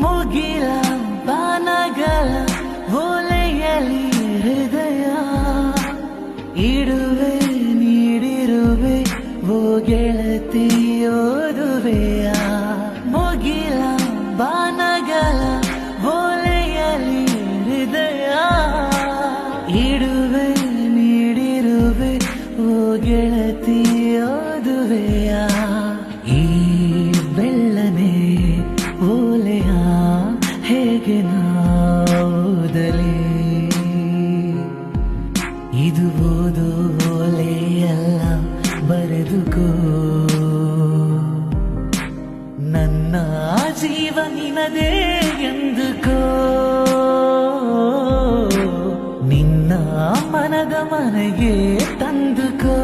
ಮುಗಿಲ ಬಾನಗಳ ಓಲೆಯಲಿ ಹೃದಯ ಇಡುವೆ ನೀಡಿರುವೆ ಓ ಗೆಳತಿ ಓದುವೆಯ ಮುಗಿಲ ಬಾನಗಳ ಓಲೆಯಲಿ ಹೃದಯ ಇಡುವೆ ನೀಡಿರುವೆ ಓ ಗೆಳತಿ ಓದುವೆಯ ಈ ಬೆಳ್ಳನೆ ಓಲೆಯ ಹೇಗೆ ನಾವುದಲಿ ಇದು ಓದು ಓಲೆಯಲ್ಲ ಬರೆದುಕೋ ನನ್ನ ಜೀವ ನಿನದೇ ಎಂದುಕೋ ನಿನ್ನ ಮನದ ಮನೆಗೆ ತಂದುಕೋ